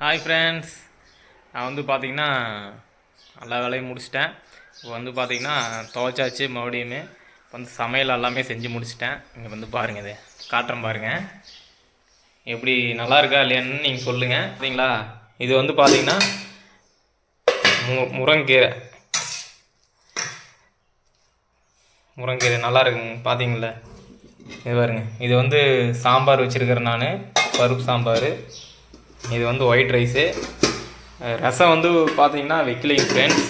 Hi friends, நான் வந்து பார்த்திங்கன்னா எல்லா வேலையும் முடிச்சிட்டேன். இப்போ வந்து பார்த்திங்கன்னா துவைச்சாச்சு. மறுபடியுமே வந்து சமையல் எல்லாமே செஞ்சு முடிச்சிட்டேன். இங்கே வந்து பாருங்கள், இது காட்டுறேன் பாருங்கள், எப்படி நல்லா இருக்கா இல்லையான்னு நீங்கள் சொல்லுங்கள். சரிங்களா? இது வந்து பார்த்திங்கன்னா முருங்கீரை நல்லா இருக்குங்க. பார்த்தீங்களா? இது பாருங்க, இது வந்து சாம்பார் வச்சுருக்கிறேன் நான், பருப்பு சாம்பார். இது வந்து ஒயிட் ரைஸு. ரசம் வந்து பார்த்தீங்கன்னா வைக்கலைங்க ஃப்ரெண்ட்ஸ்,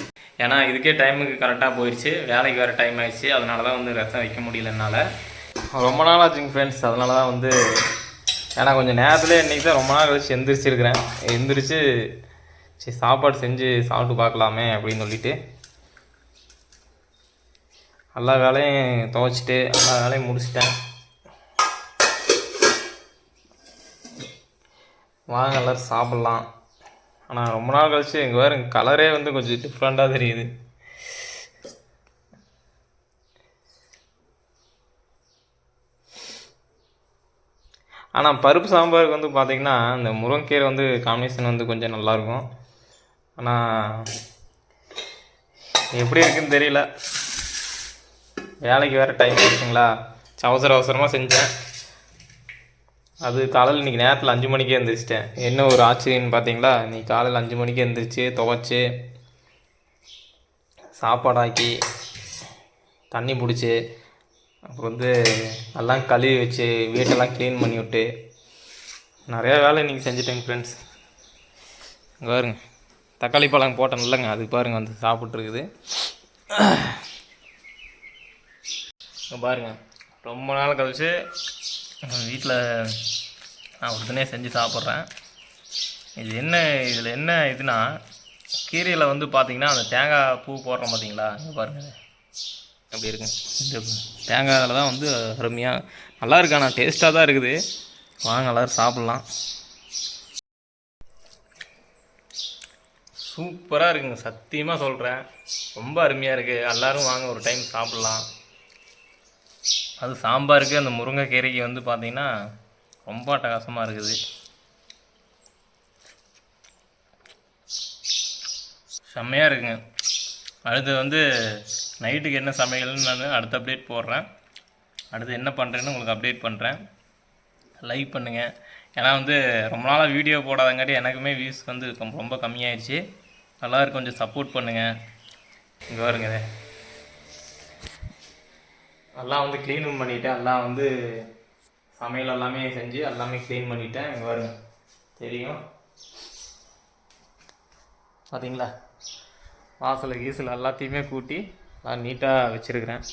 ஏன்னா இதுக்கே டைமுக்கு கரெக்டாக போயிடுச்சு. வேலைக்கு வேறு டைம் ஆயிடுச்சு, அதனால தான் வந்து ரசம் வைக்க முடியல என்னால். ரொம்ப நாள் ஆச்சுங்க ஃப்ரெண்ட்ஸ், அதனால தான் வந்து, ஏன்னா கொஞ்சம் நேரத்தில் இன்றைக்கி தான் ரொம்ப நாள் கழிச்சு எந்திரிச்சு சரி சாப்பாடு செஞ்சு சாப்பிட்டு பார்க்கலாமே அப்படின்னு சொல்லிட்டு எல்லா வேலையும் துவைச்சிட்டு எல்லா வேலையும் முடிச்சிட்டேன். வாங்க எல்லோரும் சாப்பிட்லாம். ஆனால் ரொம்ப நாள் கழிச்சு எங்கள் வேறு கலரே வந்து கொஞ்சம் டிஃப்ரெண்ட்டாக தெரியுது. ஆனால் பருப்பு சாம்பாருக்கு வந்து பார்த்திங்கன்னா இந்த முருங்கீரை வந்து காம்பினேஷன் வந்து கொஞ்சம் நல்லாயிருக்கும். ஆனால் எப்படி இருக்குன்னு தெரியல, வேலைக்கு வேறு டைம் ஆச்சுங்களா, அவசரமாக செஞ்சேன். அது காலையில் இன்றைக்கி நேரத்தில் 5 மணிக்கே எழுந்திரிச்சிட்டேன். என்ன ஒரு ஆச்சரியன்னு பார்த்தீங்களா, இன்றைக்கி காலையில் 5 மணிக்கே எழுந்திரிச்சு துவைச்சி சாப்பாடாக்கி தண்ணி பிடிச்சி அப்புறம் வந்து எல்லாம் கழுவி வச்சு வீட்டெல்லாம் க்ளீன் பண்ணி விட்டு நிறையா வேலை இன்றைக்கி செஞ்சுட்டேங்க ஃப்ரெண்ட்ஸ். இங்கே பாருங்க, தக்காளி பழம் போட்டேன் இல்லைங்க, அது பாருங்கள் வந்து சாப்பிட்ருக்குது. பாருங்கள், ரொம்ப நாள் கழிச்சு வீட்டில் நான் ஒருத்தனே செஞ்சு சாப்பிட்றேன். இதில் என்ன இதுனா, கீரையில் வந்து பார்த்திங்கன்னா அந்த தேங்காய் பூ போடுறோம் பார்த்தீங்களா, இங்கே பாருங்கள் அப்படி இருக்குங்க. இந்த தேங்காயில் தான் வந்து அருமையாக நல்லா இருக்கு, ஆனால் டேஸ்ட்டாக தான் இருக்குது. வாங்க எல்லோரும் சாப்பிட்லாம். சூப்பராக இருக்குங்க, சத்தியமாக சொல்கிறேன், ரொம்ப அருமையாக இருக்குது. எல்லோரும் வாங்க ஒரு டைம் சாப்பிட்லாம். அது சாம்பாருக்கு அந்த முருங்கைக்கீரைக்கு வந்து பார்த்திங்கன்னா ரொம்ப அட்டகாசமாக இருக்குது. செம்மையாக இருக்குங்க. அடுத்து வந்து நைட்டுக்கு என்ன சமையல்னு நான் அடுத்த அப்டேட் போடுறேன். அடுத்து என்ன பண்ணுறேன்னு உங்களுக்கு அப்டேட் பண்ணுறேன். லைக் பண்ணுங்கள், ஏன்னா வந்து ரொம்ப நாளாக வீடியோ போடாதங்காட்டி எனக்குமே வியூஸ் வந்து ரொம்ப கம்மியாயிடுச்சு. எல்லோரும் கொஞ்சம் சப்போர்ட் பண்ணுங்கள். இங்கே வருங்க, எல்லாம் வந்து க்ளீன் பண்ணிவிட்டேன். எல்லாம் வந்து சமையல் எல்லாமே செஞ்சு எல்லாமே க்ளீன் பண்ணிவிட்டேன். இங்கே வருங்க, தெரியும் பார்த்தீங்களா, வாசல் கீசல் எல்லாத்தையுமே கூட்டி நான் நீட்டாக வச்சுருக்கிறேன்.